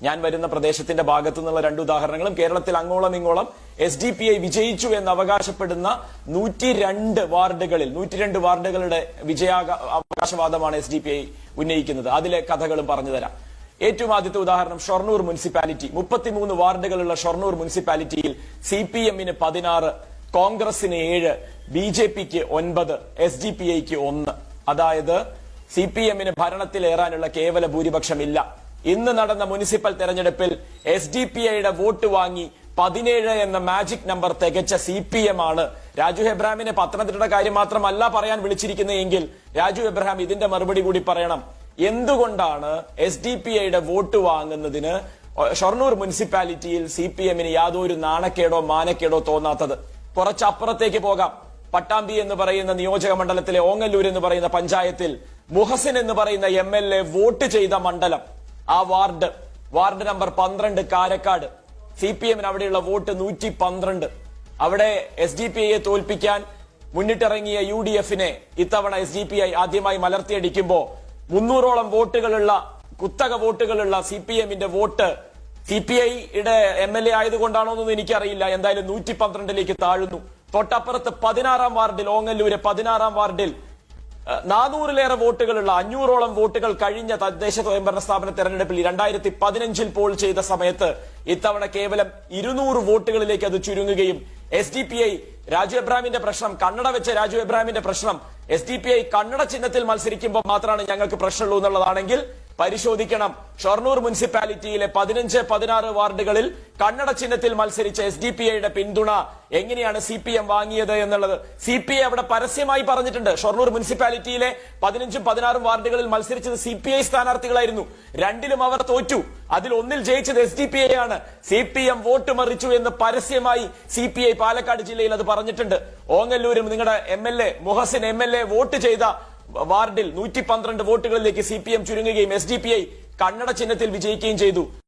ഞാൻ വരുന്ന പ്രദേശത്തിന്റെ ഭാഗത്തു നിന്നുള്ള രണ്ട് ഉദാഹരണങ്ങളും കേരളത്തിൽ അങ്ങോളം ഇങ്ങോളം SDPI വിജയിച്ചു എന്ന് അവകാശപ്പെടുന്ന 102 വാർഡുകളുടെ അവകാശവാദമാണ് SDPI ഉന്നയിക്കുന്നത്. അതിലെ കഥകളും പറഞ്ഞു തരാം. ഏറ്റവും ആദ്യത്തെ ഉദാഹരണം ഷൊർണൂർ മുനിസിപ്പാലിറ്റി. 33 വാർഡുകളുള്ള ഷൊർണൂർ മുനിസിപ്പാലിറ്റിയിൽ CPM-ന് 16, കോൺഗ്രസിന് 7, BJP-ക്ക് 9, SDPI-ക്ക് 1. അതായത് CPM-ന് ഭരണത്തിലേറാനുള്ള കേവല ഭൂരിപക്ഷമില്ല. ഇന്ന് നടന്ന മുനിസിപ്പൽ തെരഞ്ഞെടുപ്പിൽ SDPI-യുടെ വോട്ട് വാങ്ങി 17 എന്ന മാജിക് നമ്പർ തികച്ച CPM ആണ്. രാജു എബ്രഹാമിനെ പത്തനംതിട്ട കാര്യം മാത്രമല്ല പറയാൻ വിളിച്ചിരിക്കുന്നതെങ്കിൽ രാജു എബ്രഹാം ഇതിന്റെ മറുപടി കൂടി പറയണം. എന്തുകൊണ്ടാണ് SDPI-യുടെ വോട്ട് വാങ്ങുന്നതിന് ഷൊർണൂർ മുനിസിപ്പാലിറ്റിയിൽ CPM-ന് യാതൊരു നാണക്കേടോ മാനക്കേടോ തോന്നാത്തത്? കുറച്ചപ്പുറത്തേക്ക് പോകാം. പട്ടാമ്പി എന്ന് പറയുന്ന നിയോജക മണ്ഡലത്തിലെ ഓങ്ങല്ലൂർ എന്ന് പറയുന്ന പഞ്ചായത്തിൽ മുഹസിൻ എന്ന് പറയുന്ന MLA വോട്ട് ചെയ്ത മണ്ഡലം, ആ വാർഡ് നമ്പർ 12 കാരക്കാട്. CPM-ന് അവിടെയുള്ള വോട്ട് 112. അവിടെ SDPI-യെ തോൽപ്പിക്കാൻ മുന്നിട്ടിറങ്ങിയ UDF-നെ ഇത്തവണ SDPI ആദ്യമായി മലർത്തിയടിക്കുമ്പോ 300ഓളം കുത്തക വോട്ടുകളുള്ള CPM-ന്റെ വോട്ട് CPI-യുടെ MLA ആയതുകൊണ്ടാണോ എന്നൊന്നും എനിക്കറിയില്ല. എന്തായാലും 112ലേക്ക് താഴുന്നു. തൊട്ടപ്പുറത്ത് 16-ാം വാർഡിൽ, ഓങ്ങല്ലൂര് 16-ാം വാർഡിൽ 400-ലേറെ വോട്ടുകളുള്ള 500ഓളം വോട്ടുകൾ കഴിഞ്ഞ തദ്ദേശ സ്വയംഭരണ സ്ഥാപന തെരഞ്ഞെടുപ്പിൽ 2015-ൽ പോൾ ചെയ്ത സമയത്ത് ഇത്തവണ കേവലം 200 വോട്ടുകളിലേക്ക് അത് ചുരുങ്ങുകയും SDPI രാജു എബ്രഹാമിന്റെ പ്രശ്നം, കന്നഡ വെച്ച രാജു എബ്രഹാമിന്റെ പ്രശ്നം SDPI കന്നഡ ചിഹ്നത്തിൽ മത്സരിക്കുമ്പോൾ മാത്രമാണ് ഞങ്ങൾക്ക് പ്രശ്നമുള്ളൂ എന്നുള്ളതാണെങ്കിൽ പരിശോധിക്കണം. ഷൊർണൂർ മുനിസിപ്പാലിറ്റിയിലെ 15, 16 വാർഡുകളിൽ കന്നഡ ചിഹ്നത്തിൽ മത്സരിച്ച SDPI-യുടെ പിന്തുണ എങ്ങനെയാണ് CPM വാങ്ങിയത് എന്നുള്ളത് CPI അവിടെ പരസ്യമായി പറഞ്ഞിട്ടുണ്ട്. ഷൊർണൂർ മുനിസിപ്പാലിറ്റിയിലെ 15, 16 വാർഡുകളിൽ മത്സരിച്ചത് CPI സ്ഥാനാർത്ഥികളായിരുന്നു. 2ലും അവർ തോറ്റു. അതിൽ 1ൽ ജയിച്ചത് SDPI ആണ്. CPM വോട്ട് മറിച്ചു എന്ന് പരസ്യമായി CPI പാലക്കാട് ജില്ലയിൽ അത് പറഞ്ഞിട്ടുണ്ട്. ഓങ്ങല്ലൂരും നിങ്ങളുടെ MLA മുഹസിൻ MLA വോട്ട് ചെയ്ത വാർഡിൽ 112 വോട്ടുകളിലേക്ക് CPM ചുരുങ്ങുകയും SDPI കന്നഡ ചിഹ്നത്തിൽ വിജയിക്കുകയും ചെയ്തു.